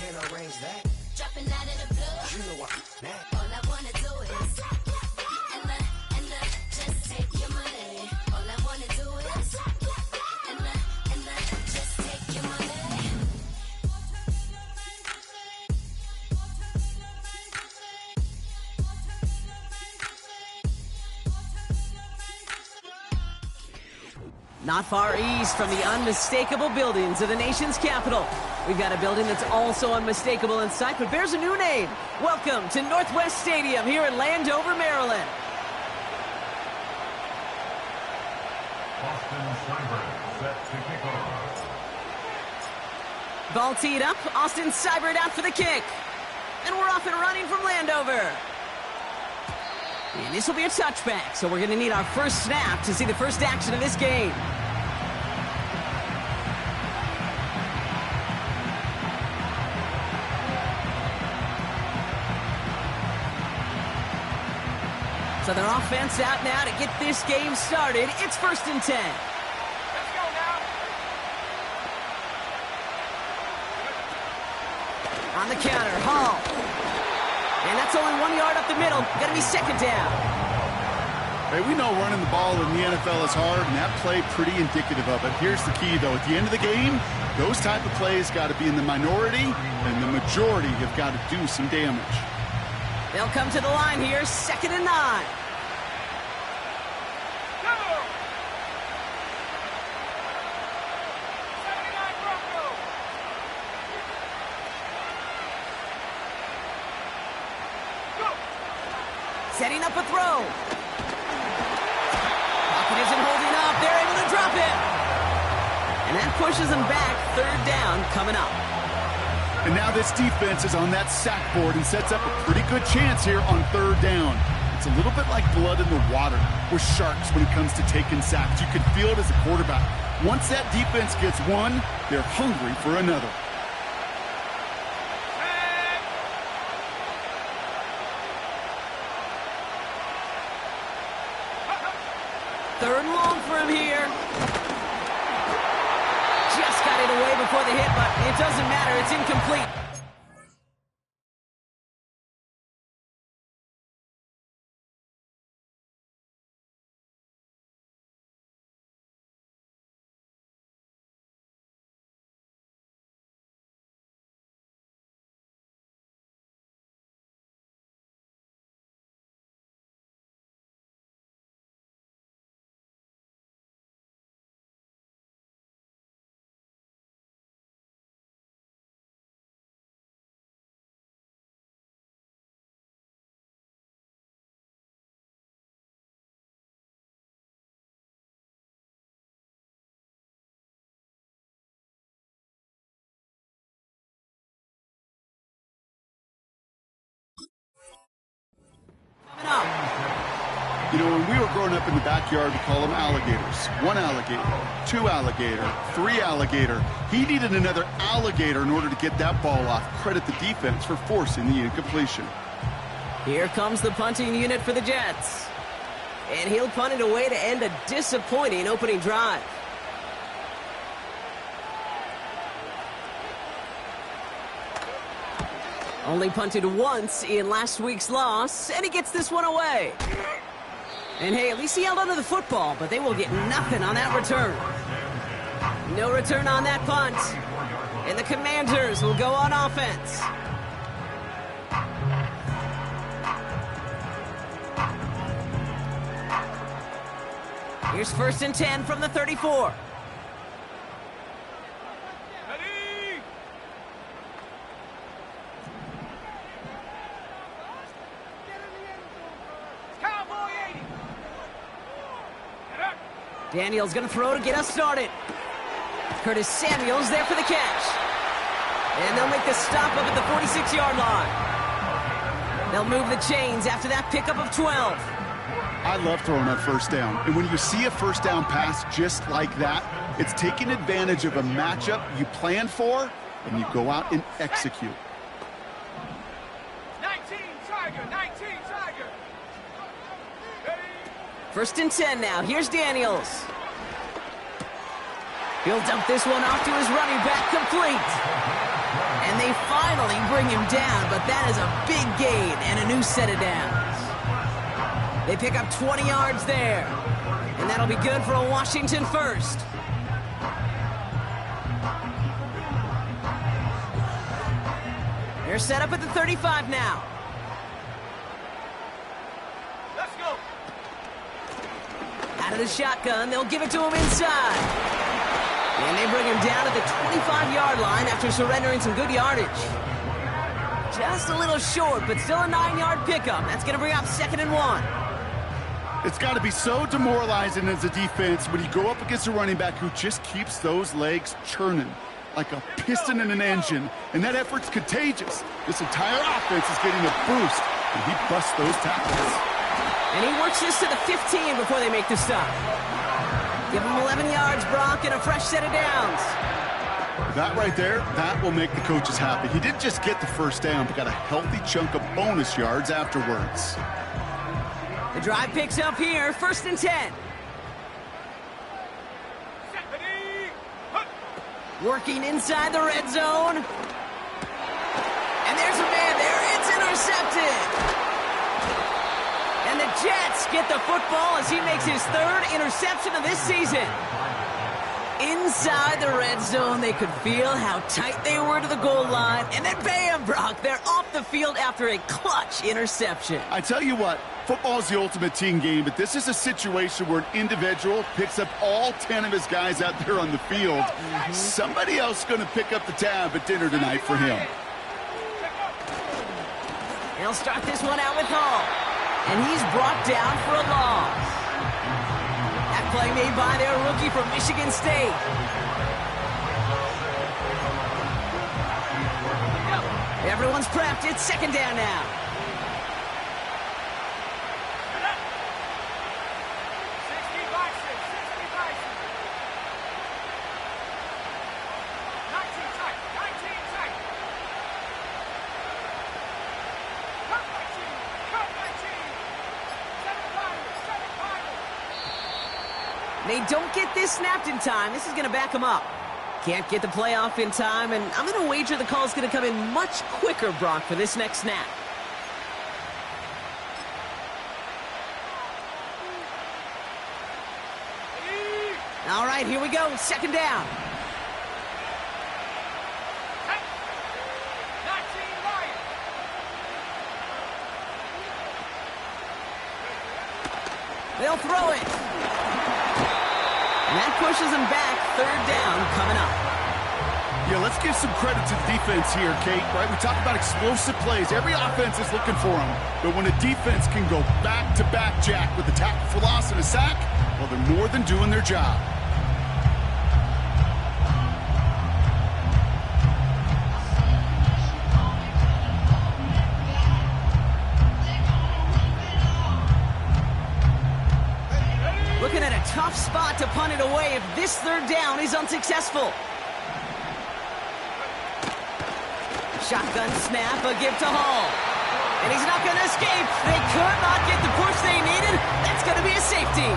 can't arrange that. Dropping out of the blue. You know I'm mad. All I wanna do is just take your money. All I wanna do is just take your money. Not far east from the unmistakable buildings of the nation's capital, we've got a building that's also unmistakable in sight, but bears a new name. Welcome to Northwest Stadium here in Landover, Maryland. Austin Seibert set to kick off. Ball teed up, Austin Seibert out for the kick. And we're off and running from Landover. And this will be a touchback, so we're going to need our first snap to see the first action of this game. So their offense out now to get this game started. It's 1st and 10. Let's go now. On the counter, Hall. And that's only 1 yard up the middle. Gonna be 2nd down. Hey, we know running the ball in the NFL is hard, and that play pretty indicative of it. Here's the key, though. At the end of the game, those type of plays got to be in the minority, and the majority have got to do some damage. They'll come to the line here, 2nd and 9. Go! 79 Broncos. Go! Setting up a throw. Pocket isn't holding up. They're able to drop it. And that pushes them back. 3rd down coming up. And now this defense is on that sack board and sets up a pretty good chance here on 3rd down. It's a little bit like blood in the water with sharks when it comes to taking sacks. You can feel it as a quarterback. Once that defense gets one, they're hungry for another. Third and long for him here. Just got it away before the hit, but it doesn't matter. It's incomplete. You know, when we were growing up in the backyard, we call them alligators. 1 alligator, 2 alligator, 3 alligator. He needed another alligator in order to get that ball off. Credit the defense for forcing the incompletion. Here comes the punting unit for the Jets. And he'll punt it away to end a disappointing opening drive. Only punted once in last week's loss, and he gets this one away. And hey, at least he held onto the football, but they will get nothing on that return. No return on that punt. And the Commanders will go on offense. Here's 1st and 10 from the 34. Ready? Cowboy 80. Get up. Daniels going to throw to get us started. Curtis Samuel's there for the catch. And they'll make the stop up at the 46-yard line. They'll move the chains after that pickup of 12. I love throwing on 1st down. And when you see a 1st down pass just like that, it's taking advantage of a matchup you planned for, and you go out and execute. 19 Tiger, 19 Tiger. Ready? 1st and 10 now. Here's Daniels. He'll dump this one off to his running back, complete. And And they finally bring him down, but that is a big gain and a new set of downs. They pick up 20 yards there, and that'll be good for a Washington first. They're set up at the 35 now. Let's go. Out of the shotgun, they'll give it to him inside. And they bring him down at the 25-yard line after surrendering some good yardage. Just a little short, but still a 9-yard pickup. That's going to bring up 2nd and 1. It's got to be so demoralizing as a defense when you go up against a running back who just keeps those legs churning like a piston in an engine, and that effort's contagious. This entire offense is getting a boost, and he busts those tackles. And he works this to the 15 before they make the stop. Give him 11 yards, Brock, and a fresh set of downs. That right there, that will make the coaches happy. He didn't just get the first down, but got a healthy chunk of bonus yards afterwards. The drive picks up here, 1st and 10. Working inside the red zone. And there's a man there. It's intercepted. And the Jets get the football as he makes his 3rd interception of this season. Inside the red zone, they could feel how tight they were to the goal line. And then bam, Brock, they're off the field after a clutch interception. I tell you what, football's the ultimate team game, but this is a situation where an individual picks up all 10 of his guys out there on the field. Somebody else is going to pick up the tab at dinner tonight for him. They'll start this one out with Hall. And he's brought down for a loss. That play made by their rookie from Michigan State. Everyone's prepped. It's 2nd down now. They don't get this snapped in time. This is going to back them up. Can't get the play off in time, and I'm going to wager the call is going to come in much quicker, Brock, for this next snap. All right, here we go. 2nd down. They'll throw it. And that pushes them back. 3rd down coming up. Yeah, let's give some credit to the defense here, Kate, right? We talk about explosive plays. Every offense is looking for them. But when a defense can go back-to-back, Jack, with a tackle for loss and a sack, well, they're more than doing their job. Looking at a tough spot to punt it away if this 3rd down is unsuccessful. Shotgun snap, a give to Hall. And he's not going to escape. They could not get the push they needed. That's going to be a safety.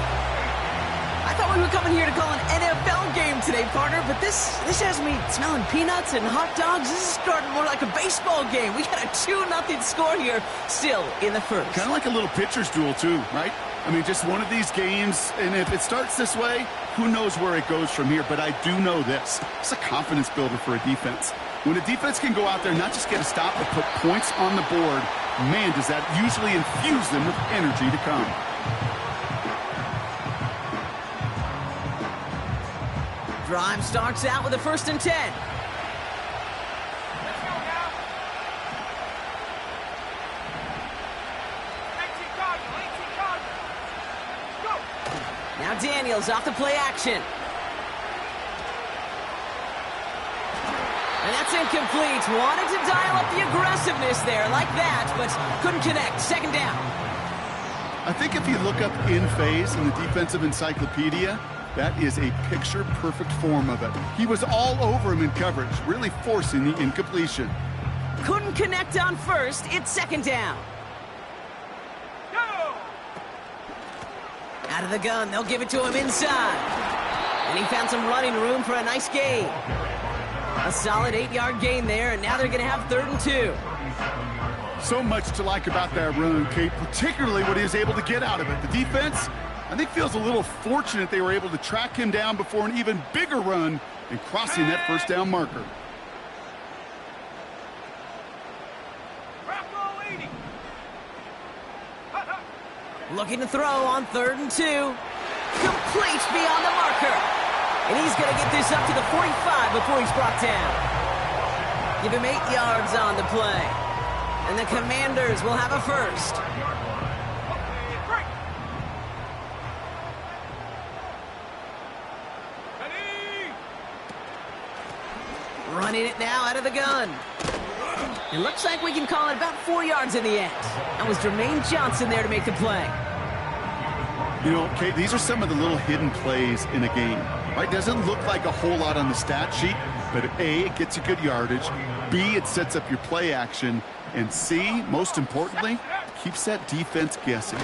I thought we were coming here to call an NFL game today, partner, but this has me smelling peanuts and hot dogs. This is starting more like a baseball game. We got a 2-0 score here, still in the 1st. Kind of like a little pitcher's duel, too, right? I mean, just one of these games, and if it starts this way, who knows where it goes from here, but I do know this. It's a confidence builder for a defense. When a defense can go out there and not just get a stop, but put points on the board, man, does that usually infuse them with energy to come. Drive starts out with a 1st and 10. Now Daniels off the play action. And that's incomplete. Wanted to dial up the aggressiveness there like that, but couldn't connect. 2nd down. I think if you look up in phase in the defensive encyclopedia, that is a picture-perfect form of it. He was all over him in coverage, really forcing the incompletion. Couldn't connect on 1st. It's 2nd down. Out of the gun, they'll give it to him inside. And he found some running room for a nice gain. A solid 8-yard gain there, and now they're going to have 3rd and 2. So much to like about that run, Kate, particularly what he was able to get out of it. The defense, I think, feels a little fortunate they were able to track him down before an even bigger run and crossing that first down marker. Looking to throw on 3rd and 2. Complete beyond the marker. And he's going to get this up to the 45 before he's brought down. Give him 8 yards on the play. And the Commanders will have a first. Running it now out of the gun. It looks like we can call it about 4 yards in the end. That was Jermaine Johnson there to make the play. You know, Kate, these are some of the little hidden plays in a game. Right? Doesn't look like a whole lot on the stat sheet, but A, it gets you good yardage. B, it sets up your play action. And C, most importantly, keeps that defense guessing.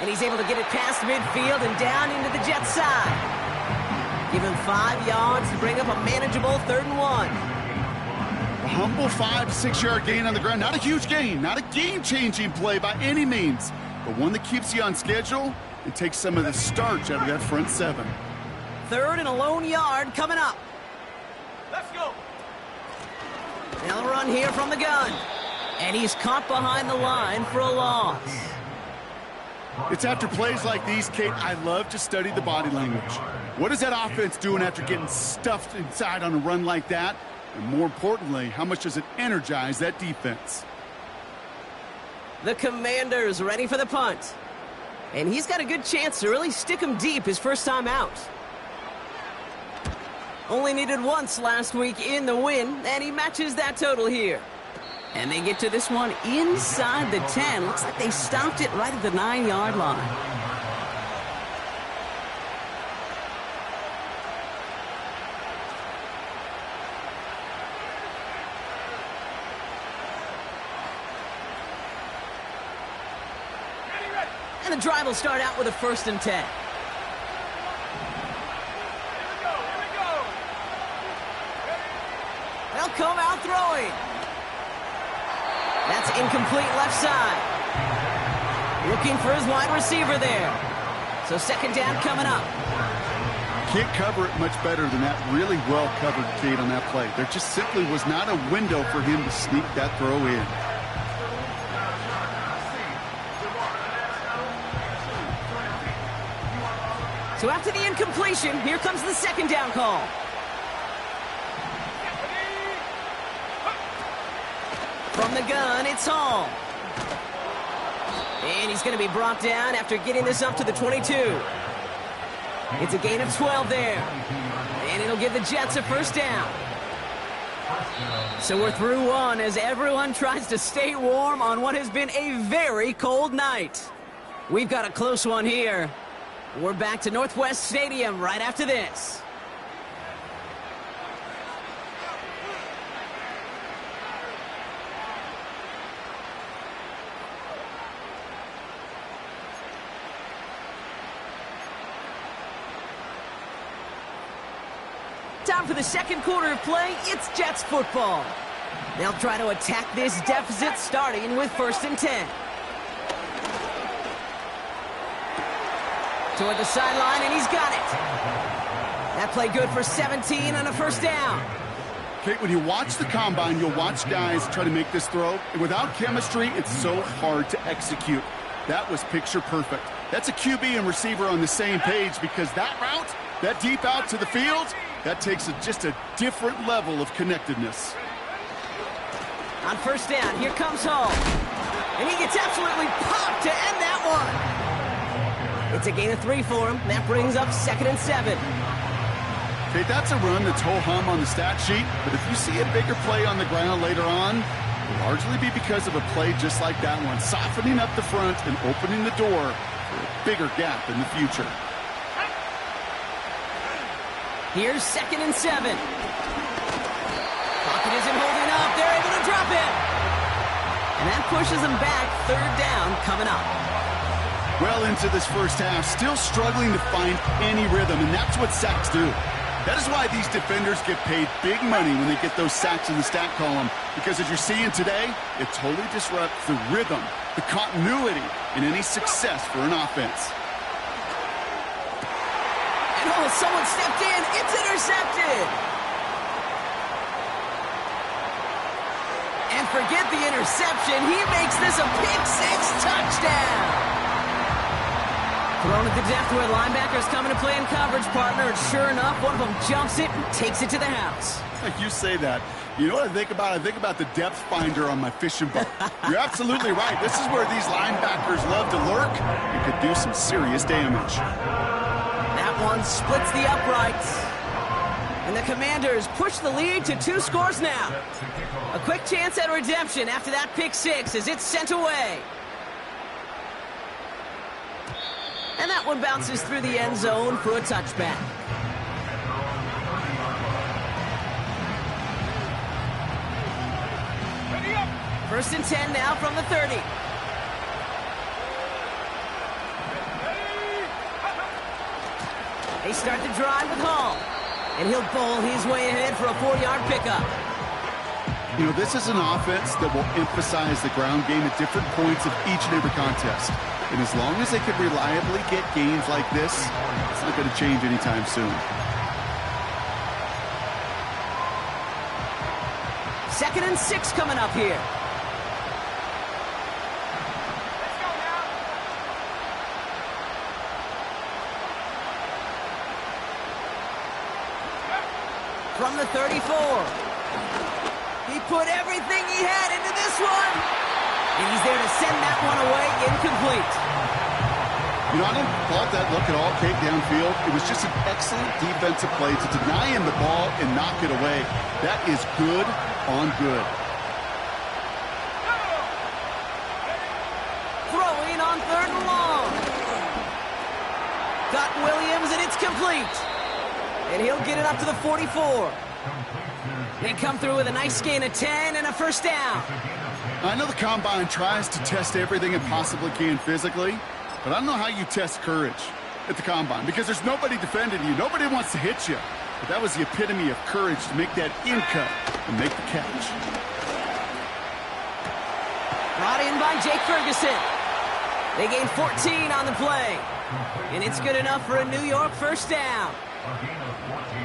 And he's able to get it past midfield and down into the Jets side. Give him 5 yards to bring up a manageable 3rd and 1. A humble 5 to 6 yard gain on the ground. Not a huge gain, not a game-changing play by any means, but one that keeps you on schedule and takes some of the starch out of that front 7. 3rd and a lone yard coming up. Let's go. They'll run here from the gun. And he's caught behind the line for a loss. It's after plays like these, Kate, I love to study the body language. What is that offense doing after getting stuffed inside on a run like that? And more importantly, how much does it energize that defense? The Commanders ready for the punt. And he's got a good chance to really stick him deep his first time out. Only needed once last week in the win, and he matches that total here. And they get to this one inside the 10. Looks like they stopped it right at the 9-yard line. And the drive will start out with a 1st and 10. They'll come out throwing. That's incomplete left side. Looking for his wide receiver there. So 2nd down coming up. Can't cover it much better than that. Really well covered, Kate, on that play. There just simply was not a window for him to sneak that throw in. So after the incompletion, here comes the 2nd down call. From the gun, it's Hall. And he's going to be brought down after getting this up to the 22. It's a gain of 12 there. And it'll give the Jets a 1st down. So we're through one as everyone tries to stay warm on what has been a very cold night. We've got a close one here. We're back to Northwest Stadium right after this. Time for the 2nd quarter of play. It's Jets football. They'll try to attack this deficit starting with 1st and 10. Toward the sideline, and he's got it. That play good for 17 and a 1st down. Kate, when you watch the combine, you'll watch guys try to make this throw. And without chemistry, it's so hard to execute. That was picture perfect. That's a QB and receiver on the same page because that route, that deep out to the field, that takes just a different level of connectedness. On 1st down, here comes Hall. And he gets absolutely popped to end that one. It's a gain of 3 for him. That brings up 2nd and 7. Okay, that's a run that's ho-hum on the stat sheet, but if you see a bigger play on the ground later on, it'll largely be because of a play just like that one, softening up the front and opening the door for a bigger gap in the future. Here's 2nd and 7. Pocket isn't holding up. They're able to drop it. And that pushes them back. 3rd down coming up. Well into this first half, still struggling to find any rhythm, and that's what sacks do. That is why these defenders get paid big money when they get those sacks in the stat column, because as you're seeing today, it totally disrupts the rhythm, the continuity, and any success for an offense. And oh, someone stepped in. It's intercepted. And forget the interception. He makes this a pick-6 touchdown. Thrown at the depth where linebackers coming to play in coverage, partner. And sure enough, one of them jumps it and takes it to the house. You say that. You know what I think about? I think about the depth finder on my fishing boat. You're absolutely right. This is where these linebackers love to lurk and could do some serious damage. That one splits the uprights. And the Commanders push the lead to 2 scores now. A quick chance at redemption after that pick-6 as it's sent away. And that one bounces through the end zone for a touchback. First and 10 now from the 30. They start the drive with Hall. And he'll bowl his way ahead for a 4-yard pickup. You know, this is an offense that will emphasize the ground game at different points of each and every contest. And as long as they can reliably get gains like this, it's not going to change anytime soon. Second and 6 coming up here. From the 34. He put everything he had into this one. And he's there to send that one away incomplete. You know, I don't fault that look at all, Kate, downfield. It was just an excellent defensive play to deny him the ball and knock it away. That is good on good. Throwing on 3rd and long. Got Williams, and it's complete. And he'll get it up to the 44. They come through with a nice gain of 10 and a first down. I know the Combine tries to test everything it possibly can physically, but I don't know how you test courage at the Combine, because there's nobody defending you. Nobody wants to hit you. But that was the epitome of courage to make that in cut and make the catch. Brought in by Jake Ferguson. They gain 14 on the play. And it's good enough for a New York first down.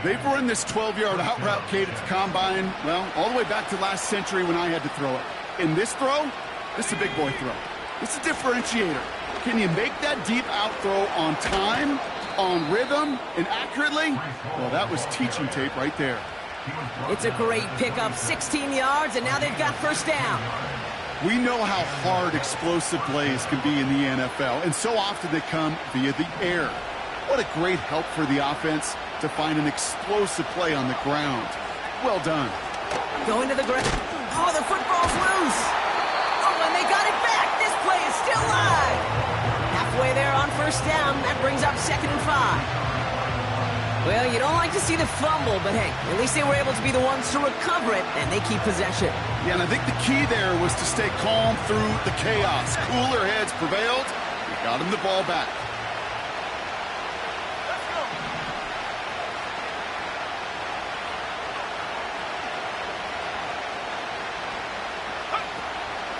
They've run this 12-yard out route, Kate, at the Combine, well, all the way back to last century when I had to throw it. In this throw, this is a big boy throw. It's a differentiator. Can you make that deep out throw on time, on rhythm, and accurately? Well, that was teaching tape right there. It's a great pickup, 16 yards, and now they've got first down. We know how hard explosive plays can be in the NFL, and so often they come via the air. What a great help for the offense to find an explosive play on the ground. Well done. Going to the ground. Oh, the football's loose. Oh, and they got it back. This play is still live. Halfway there on first down. That brings up 2nd and 5. Well, you don't like to see the fumble, but hey, at least they were able to be the ones to recover it, and they keep possession. Yeah, and I think the key there was to stay calm through the chaos. Cooler heads prevailed. We got him the ball back.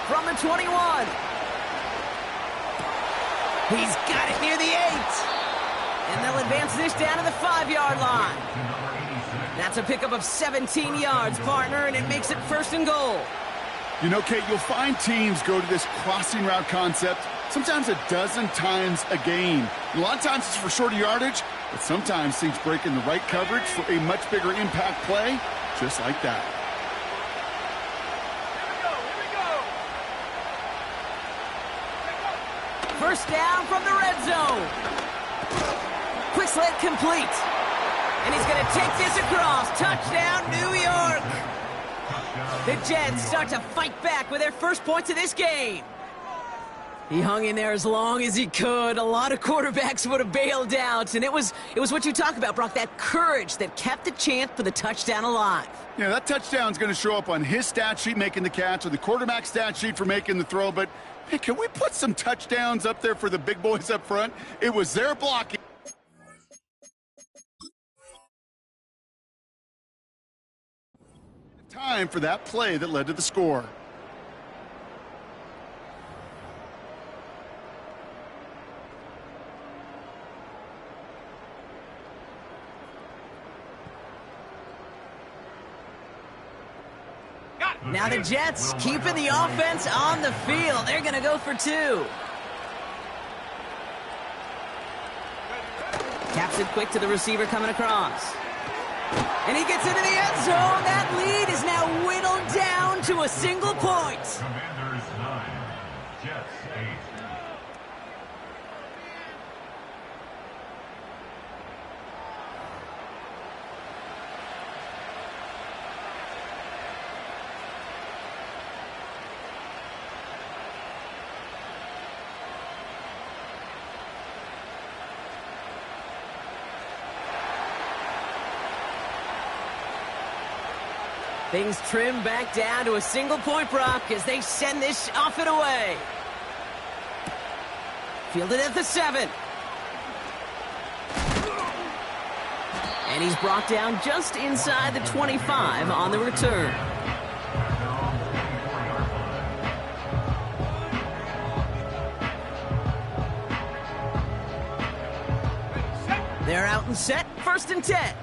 From the 21. He's got it near the 8. And they'll advance this down to the 5-yard line. That's a pickup of 17 yards, partner, and it makes it 1st and goal. You know, Kate, you'll find teams go to this crossing route concept sometimes a dozen times a game. And a lot of times it's for shorter yardage, but sometimes teams break in the right coverage for a much bigger impact play, just like that. First down from the red zone. Quick slant complete. And he's going to take this across. Touchdown, New York. The Jets start to fight back with their first points of this game. He hung in there as long as he could. A lot of quarterbacks would have bailed out. And it was what you talk about, Brock, that courage that kept the chance for the touchdown alive. Yeah, that touchdown's going to show up on his stat sheet making the catch or the quarterback stat sheet for making the throw. But, hey, can we put some touchdowns up there for the big boys up front? It was their blocking. Time for that play that led to the score. Now the Jets keeping the offense on the field. They're going to go for two. Caps it quick to the receiver coming across. And he gets into the end zone. That lead is now whittled down to a single point. Commanders 9, Jets 8. Things trim back down to a single point, Brock, as they send this off and away. Fielded at the 7. And he's brought down just inside the 25 on the return. They're out and set, 1st and 10.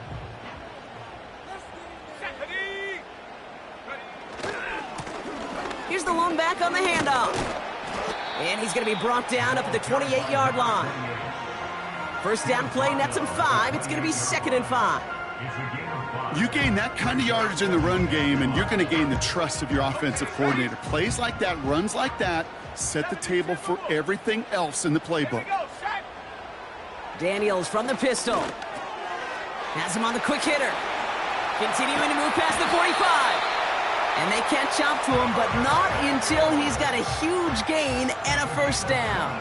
Here's the lone back on the handoff. And he's going to be brought down up at the 28-yard line. First down play, nets him 5. It's going to be 2nd and 5. You gain that kind of yardage in the run game, and you're going to gain the trust of your offensive coordinator. Plays like that, runs like that, set the table for everything else in the playbook. Daniels from the pistol. Has him on the quick hitter. Continuing to move past the 45. And they catch up to him, but not until he's got a huge gain and a first down.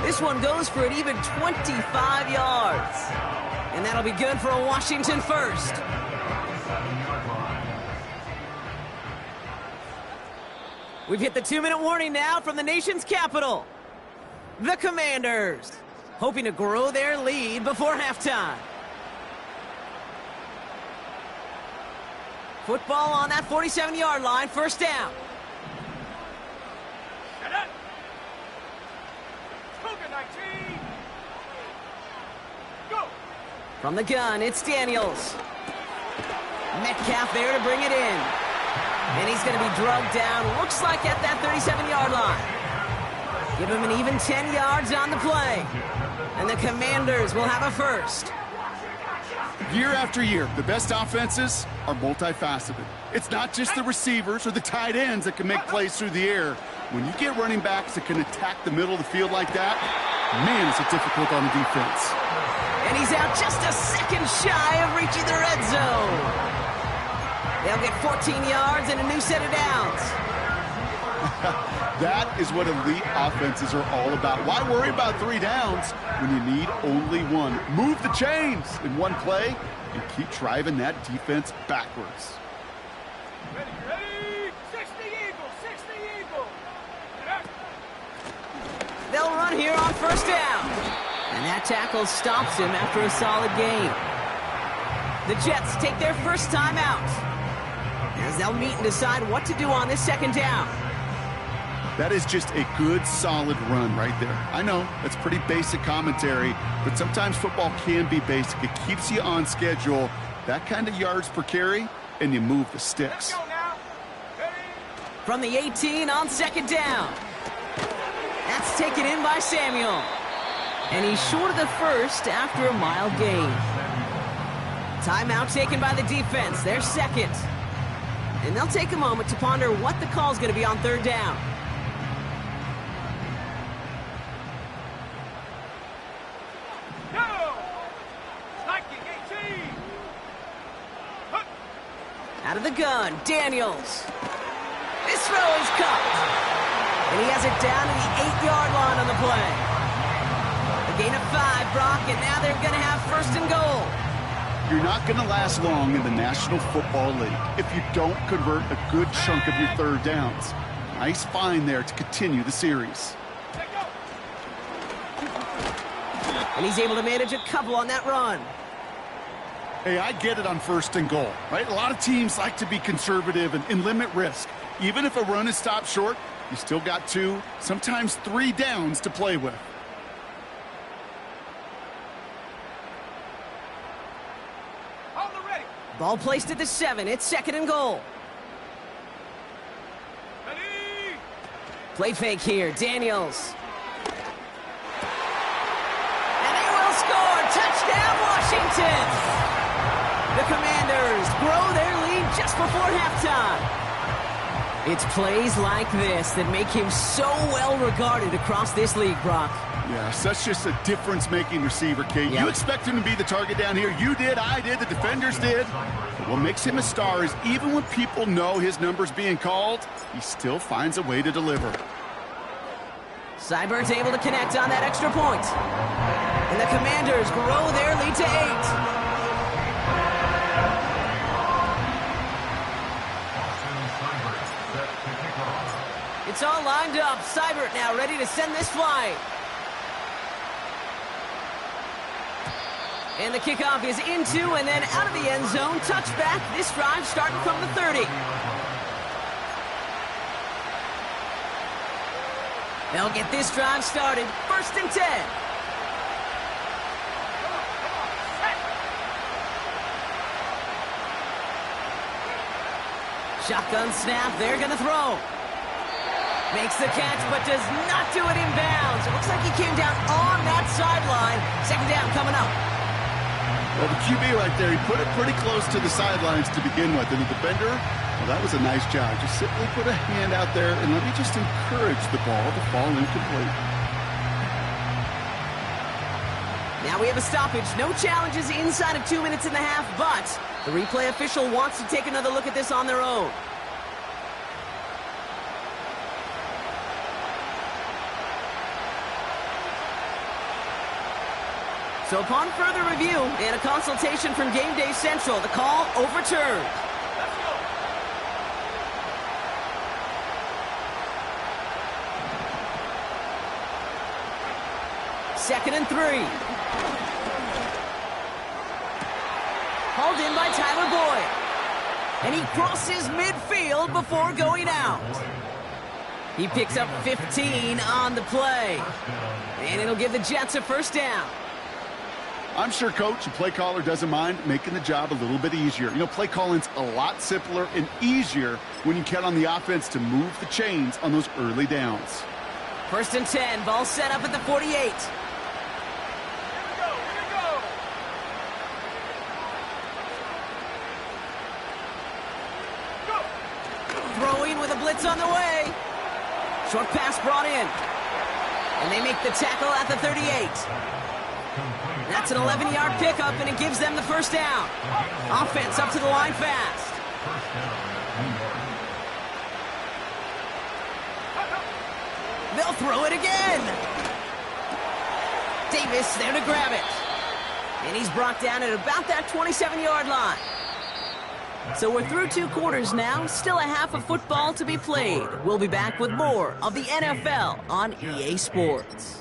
This one goes for an even 25 yards. And that'll be good for a Washington first. We've hit the 2-minute warning now from the nation's capital. The Commanders, hoping to grow their lead before halftime. Football on that 47-yard line, first down. From the gun, it's Daniels. Metcalf there to bring it in. And he's going to be drugged down, looks like at that 37-yard line. Give him an even 10 yards on the play. And the Commanders will have a first. Year after year, the best offenses are multifaceted. It's not just the receivers or the tight ends that can make plays through the air. When you get running backs that can attack the middle of the field like that, man, is it difficult on the defense. And he's out just a second shy of reaching the red zone. They'll get 14 yards and a new set of downs. That is what elite offenses are all about. Why worry about 3 downs when you need only 1? Move the chains in one play and keep driving that defense backwards. Ready, 60 Eagles, 60 Eagles. They'll run here on first down. And that tackle stops him after a solid gain. The Jets take their first time out, as they'll meet and decide what to do on this second down. That is just a good, solid run right there. I know, that's pretty basic commentary, but sometimes football can be basic. It keeps you on schedule, that kind of yards per carry, and you move the sticks. From the 18 on second down. That's taken in by Samuel. And he's short of the first after a mile gain. Timeout taken by the defense. They're second. And they'll take a moment to ponder what the call's going to be on third down. Out of the gun, Daniels. This throw is caught. And he has it down to the 8-yard line on the play. A gain of 5, Brock, and now they're going to have first and goal. You're not going to last long in the National Football League if you don't convert a good chunk of your third downs. Nice find there to continue the series. And he's able to manage a couple on that run. Hey, I get it on 1st and goal, right? A lot of teams like to be conservative and limit risk. Even if a run is stopped short, you still got 2, sometimes 3 downs to play with. Hold it ready. Ball placed at the 7. It's 2nd and goal. Ready. Play fake here. Daniels. And they will score. Touchdown, Washington. The Commanders grow their lead just before halftime. It's plays like this that make him so well regarded across this league, Brock. Yeah, such just a difference-making receiver, Kate. Yep. You expect him to be the target down here. You did, I did, the defenders did. But what makes him a star is even when people know his number's being called, he still finds a way to deliver. Seibert's able to connect on that extra point. And the Commanders grow their lead to 8. It's all lined up. Seibert now ready to send this flight. And the kickoff is into and then out of the end zone. Touchback. This drive starting from the 30. They'll get this drive started. 1st and 10. Shotgun snap. They're going to throw. Makes the catch, but does not do it in bounds. It looks like he came down on that sideline. 2nd down coming up. Well, the QB right there, he put it pretty close to the sidelines to begin with. And the defender, well, that was a nice job. Just simply put a hand out there and let me just encourage the ball to fall incomplete. Now we have a stoppage. No challenges inside of 2 minutes and a half, but the replay official wants to take another look at this on their own. So upon further review and a consultation from Game Day Central, the call overturned. Let's go. Second and 3. Hauled in by Tyler Boyd. And he crosses midfield before going out. He picks up 15 on the play. And it'll give the Jets a 1st down. I'm sure coach and play caller doesn't mind making the job a little bit easier. You know, play calling's a lot simpler and easier when you count on the offense to move the chains on those early downs. 1st and 10, ball set up at the 48. Here we go. Go. Throwing with a blitz on the way. Short pass brought in. And they make the tackle at the 38. That's an 11-yard pickup, and it gives them the 1st down. Offense up to the line fast. They'll throw it again. Davis there to grab it. And he's brought down at about that 27-yard line. So we're through 2 quarters now. Still a half of football to be played. We'll be back with more of the NFL on EA Sports.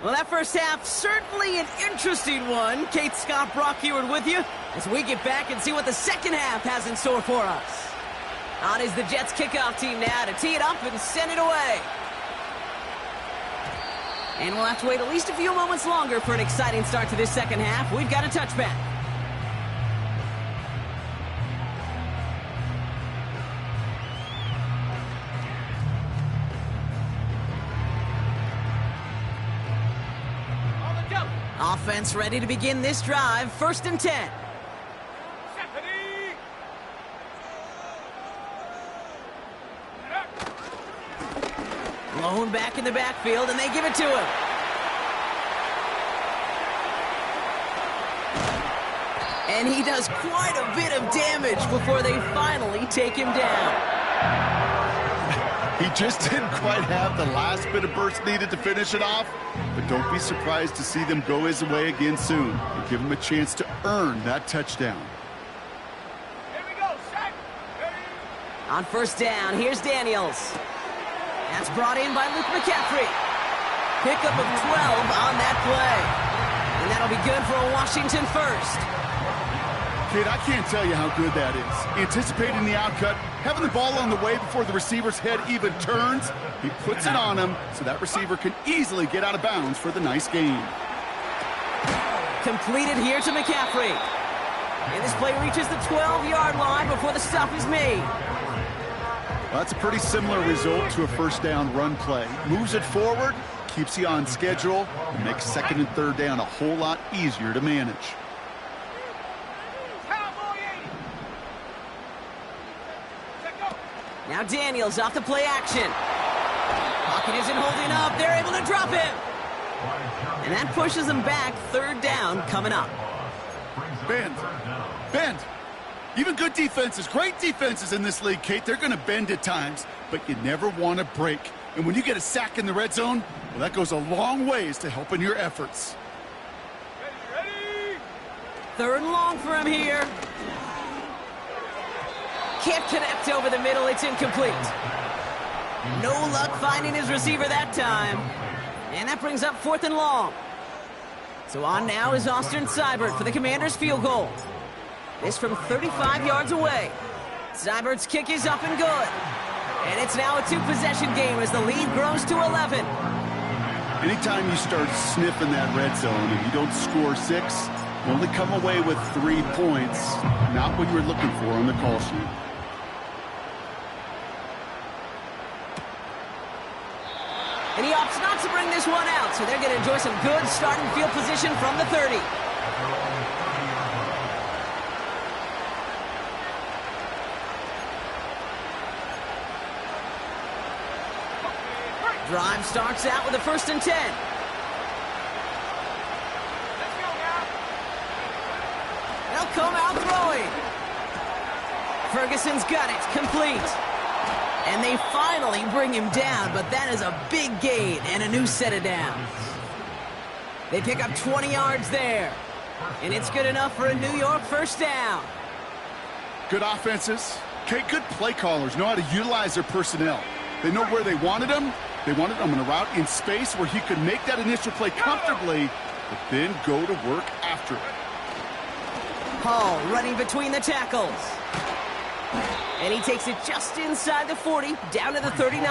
Well, that first half, certainly an interesting one. Kate, Scott, Brock Heward with you as we get back and see what the second half has in store for us. On is the Jets kickoff team now to tee it up and send it away. And we'll have to wait at least a few moments longer for an exciting start to this second half. We've got a touchback. Offense ready to begin this drive. 1st and 10. Blown back in the backfield, and they give it to him. And he does quite a bit of damage before they finally take him down. He just didn't quite have the last bit of burst needed to finish it off, but don't be surprised to see them go his way again soon and give him a chance to earn that touchdown. Here we go, set, ready, On first down, here's Daniels. That's brought in by Luke McCaffrey. Pickup of 12 on that play. And that'll be good for a Washington first. Kid, I can't tell you how good that is. Anticipating the outcut, having the ball on the way before the receiver's head even turns. He puts it on him so that receiver can easily get out of bounds for the nice gain. Completed here to McCaffrey. And this play reaches the 12-yard line before the stop is made. Well, that's a pretty similar result to a first down run play. Moves it forward, keeps you on schedule, and makes second and third down a whole lot easier to manage. Now Daniels off the play action. Pocket isn't holding up. They're able to drop him. And that pushes them back. Third down coming up. Bend. Even good defenses, great defenses in this league, Kate, they're going to bend at times, but you never want to break. And when you get a sack in the red zone, well, that goes a long ways to helping your efforts. Ready? Third and long for him here. Can't connect over the middle. It's incomplete. No luck finding his receiver that time. And that brings up fourth and long. So on now is Austin Seibert for the Commanders' field goal. This from 35 yards away. Seibert's kick is up and good. And it's now a two-possession game as the lead grows to 11. Anytime you start sniffing that red zone and you don't score 6, you only come away with 3 points. Not what you were looking for on the call sheet. And he opts not to bring this one out, so they're going to enjoy some good starting field position from the 30. Drive starts out with a 1st and 10. Let's go now. They'll come out throwing. Ferguson's got it, complete. And they finally bring him down, but that is a big gain and a new set of downs. They pick up 20 yards there, and it's good enough for a New York first down. Good offenses. Okay, good play callers know how to utilize their personnel. They know where they wanted him. They wanted him in a route in space where he could make that initial play comfortably, but then go to work after it. Hall running between the tackles. And he takes it just inside the 40, down to the 39.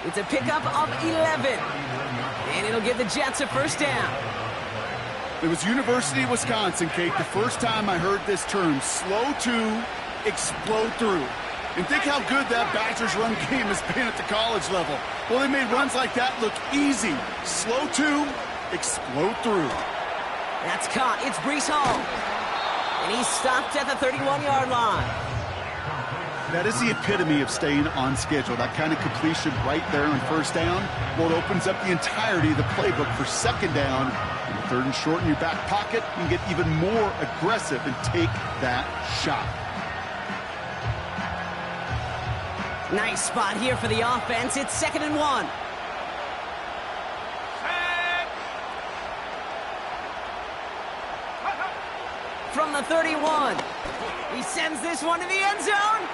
It's a pickup of 11. And it'll give the Jets a first down. It was University of Wisconsin, Kate, the first time I heard this term, slow to explode through. And think how good that Badgers run game has been at the college level. Well, they made runs like that look easy. Slow to explode through. That's caught. It's Breece Hall. And he's stopped at the 31-yard line. That is the epitome of staying on schedule. That kind of completion right there on first down. Well, it opens up the entirety of the playbook for second down. And 3rd and short in your back pocket, you can get even more aggressive and take that shot. Nice spot here for the offense. It's 2nd and 1. From the 31. He sends this one to the end zone.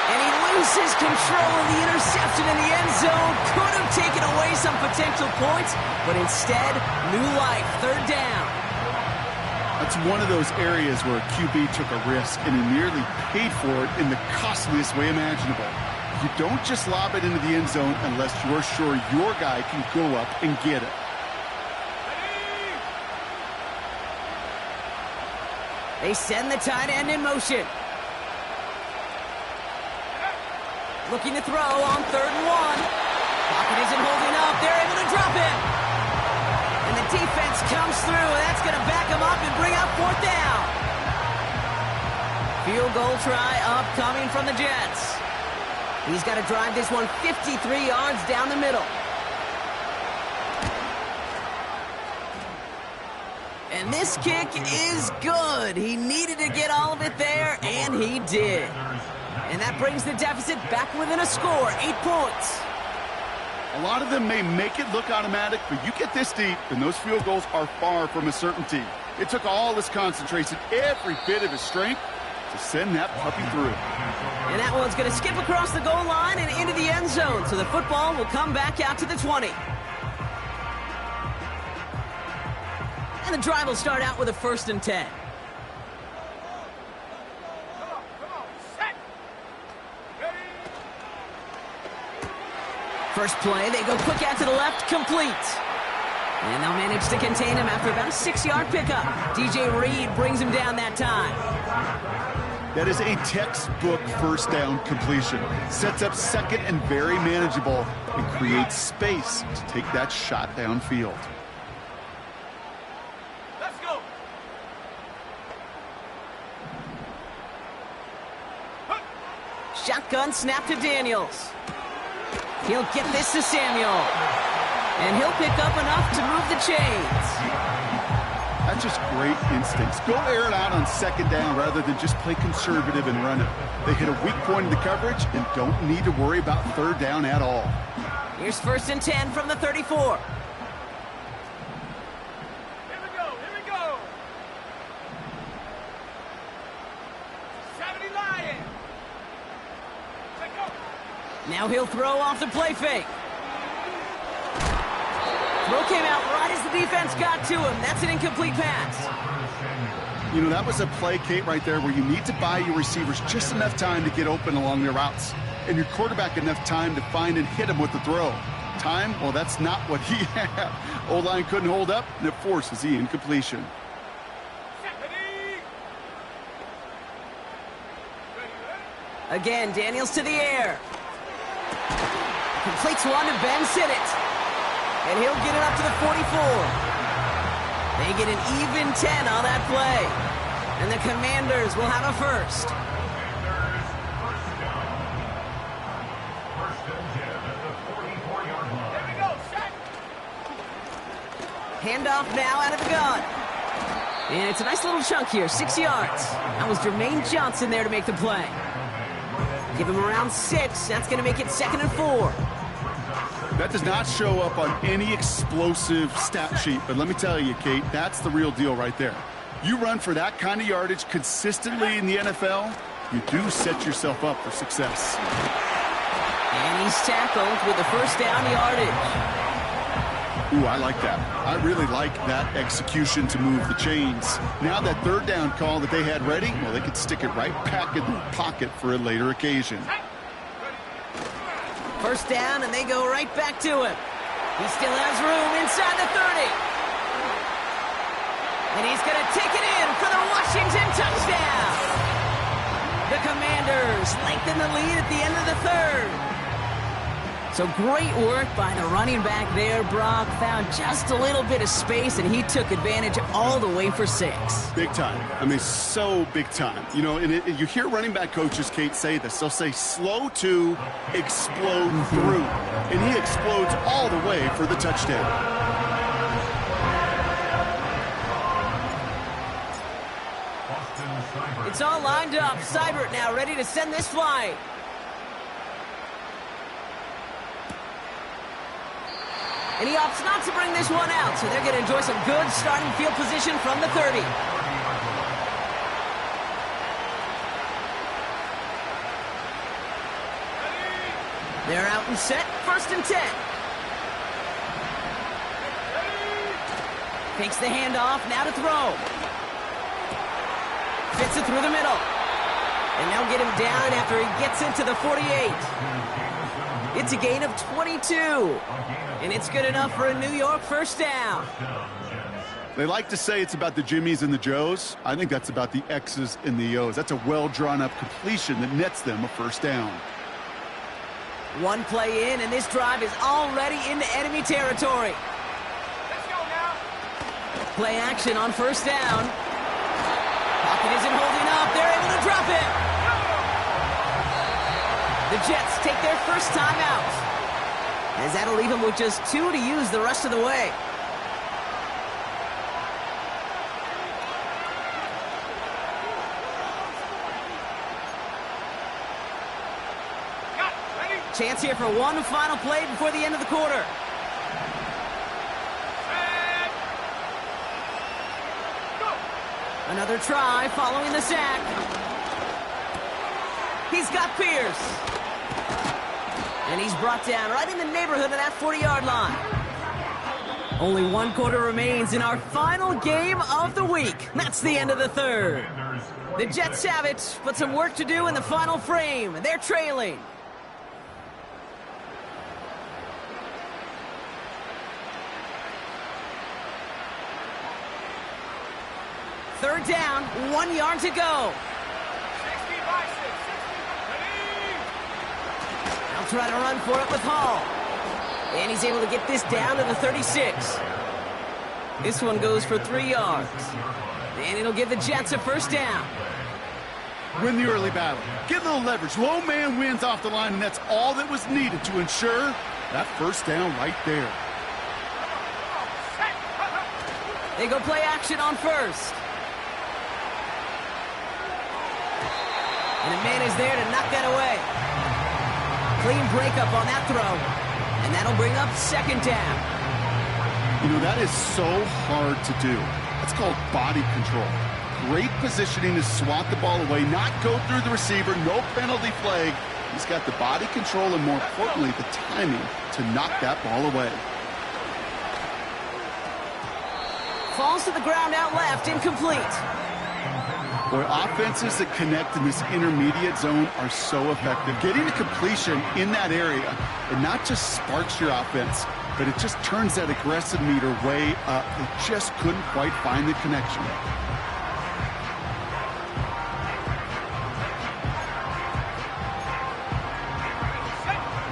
And he loses control of the interception in the end zone. Could have taken away some potential points, but instead, new life, 3rd down. That's one of those areas where a QB took a risk and he nearly paid for it in the costliest way imaginable. You don't just lob it into the end zone unless you're sure your guy can go up and get it. They send the tight end in motion. Looking to throw on 3rd and 1. Pocket isn't holding up. They're able to drop him. And the defense comes through. That's going to back him up and bring up 4th down. Field goal try upcoming from the Jets. He's got to drive this one 53 yards down the middle. And this kick is good. He needed to get all of it there, and he did. And that brings the deficit back within a score, 8 points. A lot of them may make it look automatic, but you get this deep, and those field goals are far from a certainty. It took all his concentration, every bit of his strength, to send that puppy through. And that one's going to skip across the goal line and into the end zone. So the football will come back out to the 20. And the drive will start out with a 1st and 10. First play, they go quick out to the left, complete. And they'll manage to contain him after about a 6-yard pickup. DJ Reed brings him down that time. That is a textbook first down completion. Sets up second and very manageable and creates space to take that shot downfield. Let's go. Shotgun snap to Daniels. He'll get this to Samuel. And he'll pick up enough to move the chains. That's just great instincts. Go air it out on 2nd down rather than just play conservative and run it. They hit a weak point in the coverage and don't need to worry about 3rd down at all. Here's 1st and 10 from the 34. Here we go. 70 Lion. Let's go. Now he'll throw off the play fake. Throw came out right as the defense got to him. That's an incomplete pass. You know, that was a play, Kate, right there where you need to buy your receivers just enough time to get open along their routes. And your quarterback enough time to find and hit him with the throw. Time? Well, that's not what he had. O-line couldn't hold up, and it forces the incompletion. Again, Daniels to the air. Completes one to Ben Sinnott. And he'll get it up to the 44. They get an even 10 on that play. And the Commanders will have a 1st. Here we go. Set. Handoff now out of the gun. And it's a nice little chunk here, 6 yards. That was Jermaine Johnson there to make the play. Give him around 6. That's going to make it 2nd and 4. That does not show up on any explosive stat sheet, but let me tell you, Kate, that's the real deal right there. You run for that kind of yardage consistently in the NFL, you do set yourself up for success. And he's tackled with the 1st down yardage. Ooh, I like that. I really like that execution to move the chains. Now that 3rd down call that they had ready, well, they could stick it right back in the pocket for a later occasion. 1st down, and they go right back to him. He still has room inside the 30. And he's going to take it in for the Washington touchdown. The Commanders lengthen the lead at the end of the 3rd. So great work by the running back there. Brock found just a little bit of space, and he took advantage all the way for 6. Big time. I mean, so big time. You know, and you hear running back coaches, Kate, say this. They'll say slow to explode through. And he explodes all the way for the touchdown. It's all lined up. Seibert now ready to send this flying. And he opts not to bring this one out, so they're going to enjoy some good starting field position from the 30. They're out and set, 1st and 10. Fakes the handoff, now to throw. Fits it through the middle. And they'll get him down after he gets into the 48. It's a gain of 22. And it's good enough for a New York 1st down. They like to say it's about the Jimmies and the Joes. I think that's about the X's and the O's. That's a well-drawn-up completion that nets them a 1st down. One play in, and this drive is already into enemy territory. Let's go now. Play action on 1st down. Pocket isn't holding up. They're able to drop it. The Jets take their 1st time out, as that'll leave them with just 2 to use the rest of the way. Chance here for one final play before the end of the quarter. Another try following the sack. He's got Pierce. And he's brought down right in the neighborhood of that 40-yard line. Only one quarter remains in our final game of the week. That's the end of the third. The Jets have it, but some work to do in the final frame. They're trailing. Third down, 1 yard to go. 60 by 6. 60. Ready? They'll try to run for it with Hall. And he's able to get this down to the 36. This one goes for 3 yards. And it'll give the Jets a first down. Win the early battle. Get a little leverage. Low man wins off the line, and that's all that was needed to ensure that first down right there. They go play action on first. And a man is there to knock that away. Clean breakup on that throw. And that'll bring up second down. You know, that is so hard to do. That's called body control. Great positioning to swat the ball away, not go through the receiver, no penalty flag. He's got the body control and, more importantly, the timing to knock that ball away. Falls to the ground out left, incomplete. Boy, offenses that connect in this intermediate zone are so effective. Getting a completion in that area, it not just sparks your offense, but it just turns that aggressive meter way up. They just couldn't quite find the connection.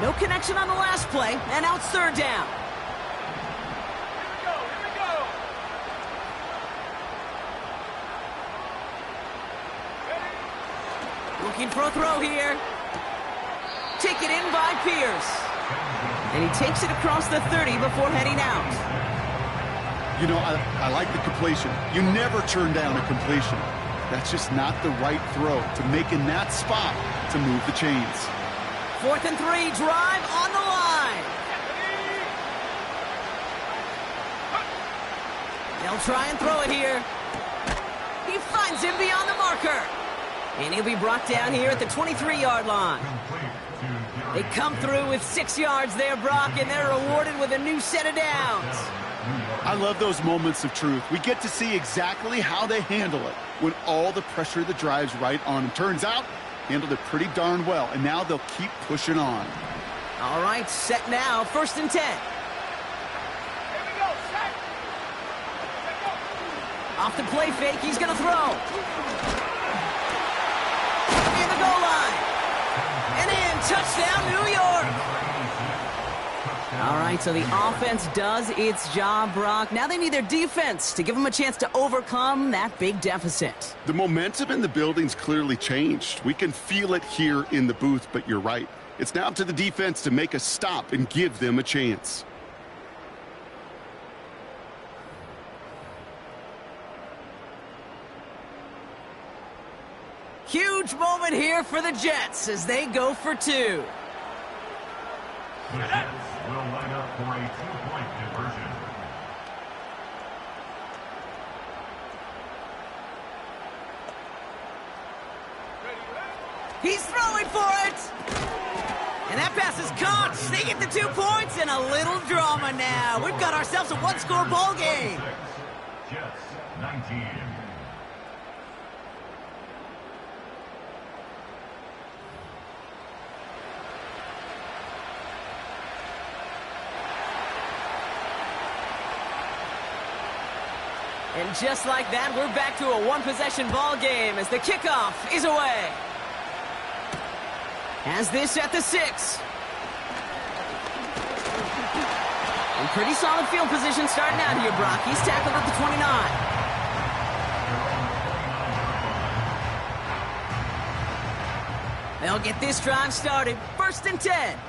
No connection on the last play, and now it's third down. Here we go. Looking for a throw here. Taken in by Pierce. And he takes it across the 30 before heading out. You know, I like the completion. You never turn down a completion. That's just not the right throw to make in that spot to move the chains. 4th and 3, drive on the line. They'll try and throw it here. He finds him beyond the marker. And he'll be brought down here at the 23-yard line. They come through with 6 yards there, Brock, and they're rewarded with a new set of downs. I love those moments of truth. We get to see exactly how they handle it when all the pressure of the drive's right on them. Turns out, handled it pretty darn well, and now they'll keep pushing on. All right, set now, 1st and 10. Here we go. Set. Off the play fake, he's going to throw. In the goal line. And in, touchdown, New York. All right, so the offense does its job, Brock. Now they need their defense to give them a chance to overcome that big deficit. The momentum in the building's clearly changed. We can feel it here in the booth, but you're right. It's now up to the defense to make a stop and give them a chance. Huge moment here for the Jets as they go for 2. The Jets will line up for a 2-point conversion. He's throwing for it. And that pass is caught. They get the 2 points and a little drama now. We've got ourselves a one-score ball game. Jets 19. And just like that, we're back to a one-possession ball game as the kickoff is away. Has this at the 6. And pretty solid field position starting out here, Brock. He's tackled at the 29. They'll get this drive started. 1st and 10.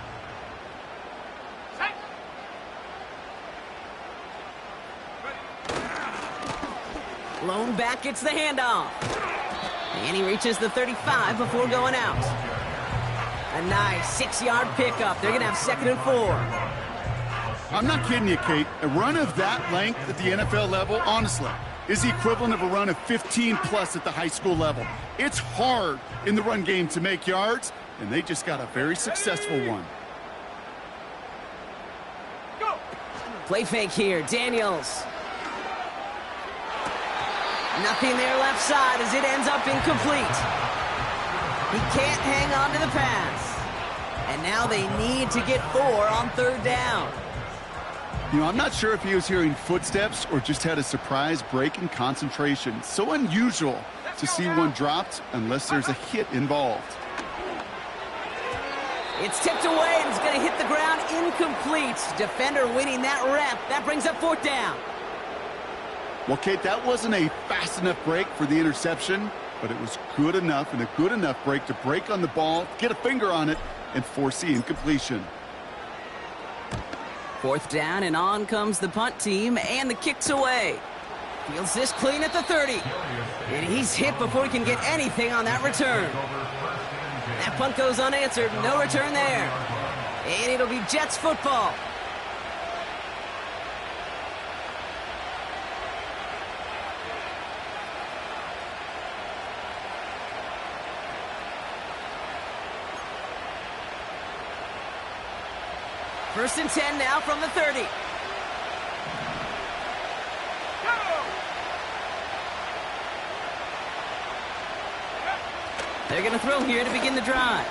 Lone back gets the handoff. And he reaches the 35 before going out. A nice 6-yard pickup. They're going to have 2nd and 4. I'm not kidding you, Kate. A run of that length at the NFL level, honestly, is the equivalent of a run of 15+ at the high school level. It's hard in the run game to make yards, and they just got a very successful one. Go. Play fake here, Daniels. Nothing there left side as it ends up incomplete. He can't hang on to the pass. And now they need to get 4 on 3rd down. You know, I'm not sure if he was hearing footsteps or just had a surprise break in concentration. So unusual to see one dropped unless there's a hit involved. It's tipped away and it's going to hit the ground incomplete. Defender winning that rep. That brings up 4th down. Well, Kate, that wasn't a fast enough break for the interception, but it was good enough and a good enough break to break on the ball, get a finger on it, and force the incompletion. 4th down, and on comes the punt team, and the kick's away. Fields this clean at the 30. And he's hit before he can get anything on that return. That punt goes unanswered. No return there. And it'll be Jets football. First and 10 now from the 30. They're going to throw here to begin the drive.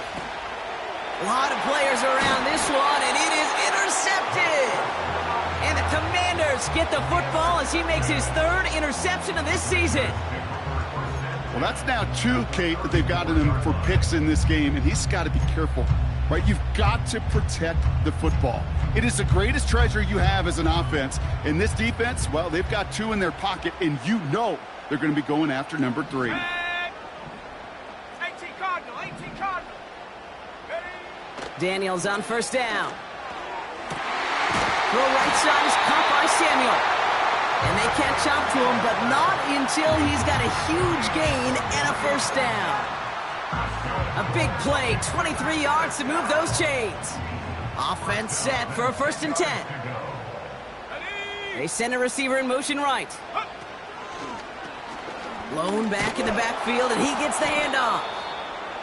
A lot of players around this one, and it is intercepted. And the Commanders get the football as he makes his 3rd interception of this season. Well, that's now 2, Kate, that they've gotten him for picks in this game, and he's got to be careful. Right, you've got to protect the football. It is the greatest treasure you have as an offense. In this defense, well, they've got 2 in their pocket, and you know they're going to be going after number 3. 18 Cardinal, 18 Cardinal. Ready? Daniels on 1st down. Throw right side is caught by Samuel. And they catch up to him, but not until he's got a huge gain and a 1st down. A big play, 23 yards to move those chains. Offense set for a 1st and 10. They send a receiver in motion right. Blown back in the backfield, and he gets the handoff.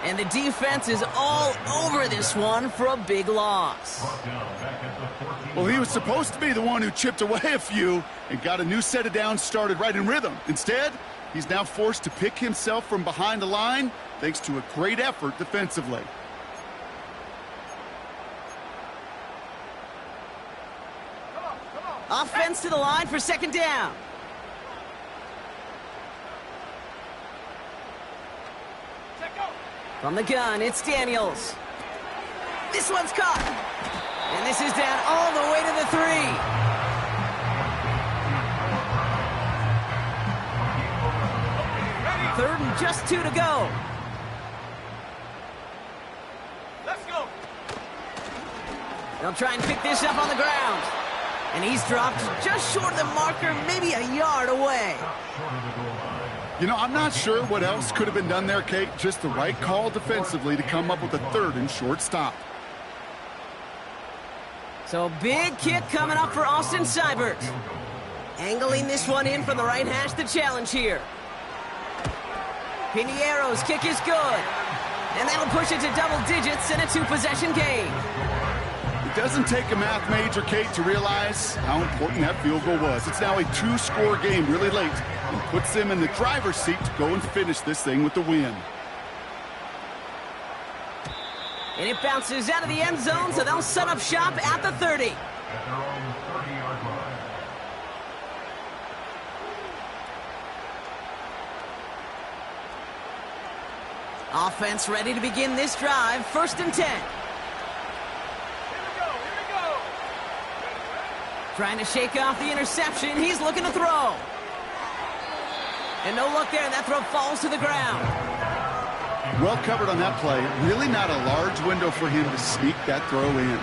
And the defense is all over this one for a big loss. Well, he was supposed to be the one who chipped away a few and got a new set of downs started right in rhythm. Instead, he's now forced to pick himself from behind the line thanks to a great effort defensively. Offense to the line for 2nd down. From the gun, it's Daniels. This one's caught. And this is down all the way to the 3. 3rd and just 2 to go. Let's go. They'll try and pick this up on the ground. And he's dropped just short of the marker, maybe a yard away. You know, I'm not sure what else could have been done there, Kate. Just the right call defensively to come up with a 3rd and short stop. So big kick coming up for Austin Seibert. Angling this one in from the right hash, the challenge here. Piniero's kick is good. And that'll push it to double digits in a 2-possession game. It doesn't take a math major, Kate, to realize how important that field goal was. It's now a 2-score game really late and puts them in the driver's seat to go and finish this thing with the win. And it bounces out of the end zone, so they'll set up shop at the 30. At their own 30-yard line. Offense ready to begin this drive. 1st and 10. Here we go. Trying to shake off the interception. He's looking to throw. And no luck there, and that throw falls to the ground. Well covered on that play. Really not a large window for him to sneak that throw in.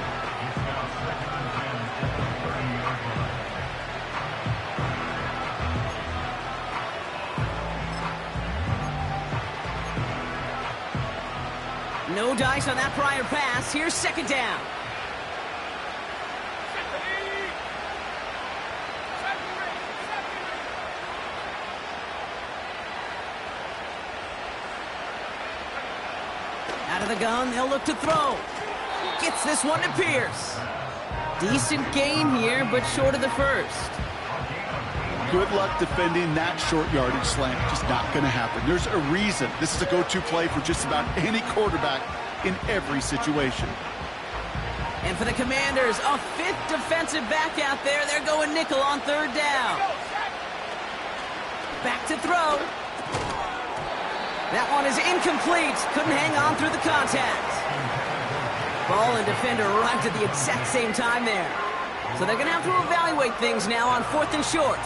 No dice on that prior pass. Here's 2nd down. of the gun, they'll look to throw. Gets this one to Pierce. Decent gain here, but short of the first. Good luck defending that short yardage slant. Just not going to happen. There's a reason this is a go-to play for just about any quarterback in every situation. And for the Commanders, a fifth defensive back out there. They're going nickel on third down. Back to throw. That one is incomplete. Couldn't hang on through the contact. Ball and defender arrived at the exact same time there. So they're going to have to evaluate things now on 4th and short.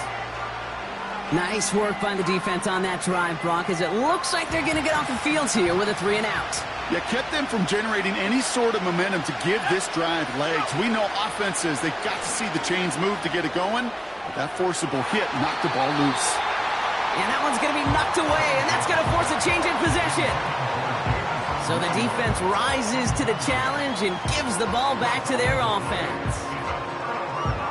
Nice work by the defense on that drive, Brock, as it looks like they're going to get off the field here with a 3 and out. Yeah, kept them from generating any sort of momentum to give this drive legs. We know offenses, they've got to see the chains move to get it going. But that forcible hit knocked the ball loose. And that one's going to be knocked away, and that's going to force a change in possession. So the defense rises to the challenge and gives the ball back to their offense.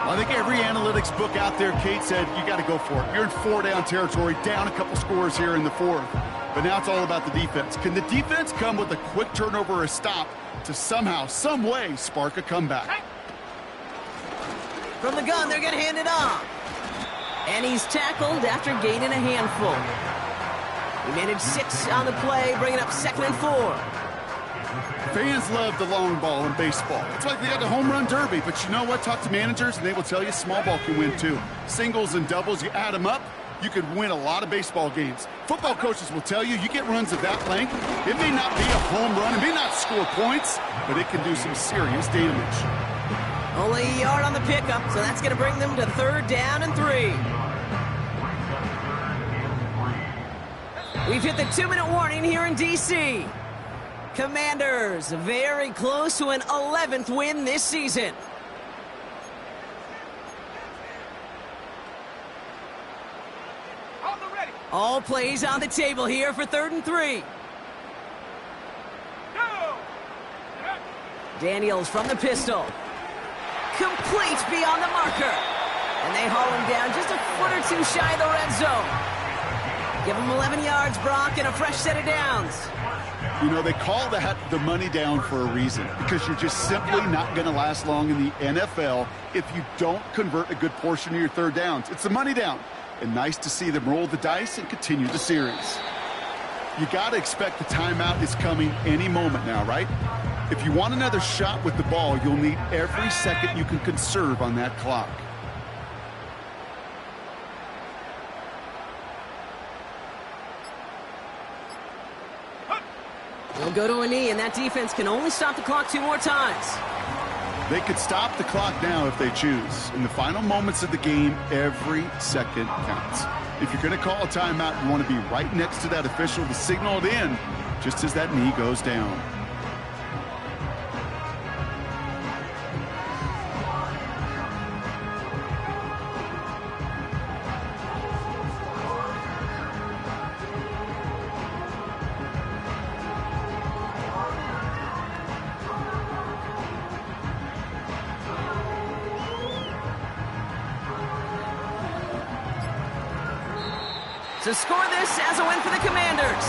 I think every analytics book out there, Kate, said you got to go for it. You're in 4-down territory, down a couple scores here in the 4th. But now it's all about the defense. Can the defense come with a quick turnover or a stop to somehow, some way, spark a comeback? From the gun, they're going to hand it off. And he's tackled after gaining a handful. He managed 6 on the play, bringing up 2nd and 4. Fans love the long ball in baseball. It's like they got the home run derby, but you know what? Talk to managers, and they will tell you small ball can win too. Singles and doubles, you add them up, you could win a lot of baseball games. Football coaches will tell you, you get runs of that length, it may not be a home run, it may not score points, but it can do some serious damage. Only a yard on the pickup, so that's going to bring them to 3rd down and 3. We've hit the 2-minute warning here in D.C. Commanders very close to an 11th win this season. On the ready. All plays on the table here for 3rd and 3. Go. Daniels from the pistol. Complete beyond the marker. And they haul him down just a foot or 2 shy of the red zone. Give him 11 yards, Brock, and a fresh set of downs. You know, they call that the money down for a reason, because you're just simply not going to last long in the NFL if you don't convert a good portion of your 3rd downs. It's the money down. And nice to see them roll the dice and continue the series. You got to expect the timeout is coming any moment now, right? If you want another shot with the ball, you'll need every second you can conserve on that clock. They'll go to a knee, and that defense can only stop the clock 2 more times. They could stop the clock now if they choose. In the final moments of the game, every second counts. If you're going to call a timeout, you want to be right next to that official to signal it in just as that knee goes down. To score this as a win for the Commanders.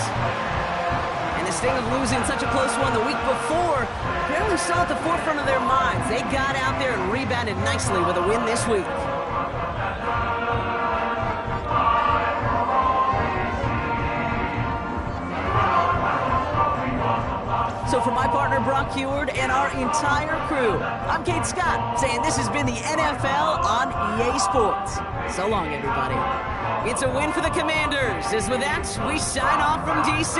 And the sting of losing such a close one the week before barely still at the forefront of their minds. They got out there and rebounded nicely with a win this week. So for my partner Brock Heward and our entire crew, I'm Kate Scott saying this has been the NFL on EA Sports. So long, everybody. It's a win for the Commanders. As with that, we sign off from D.C.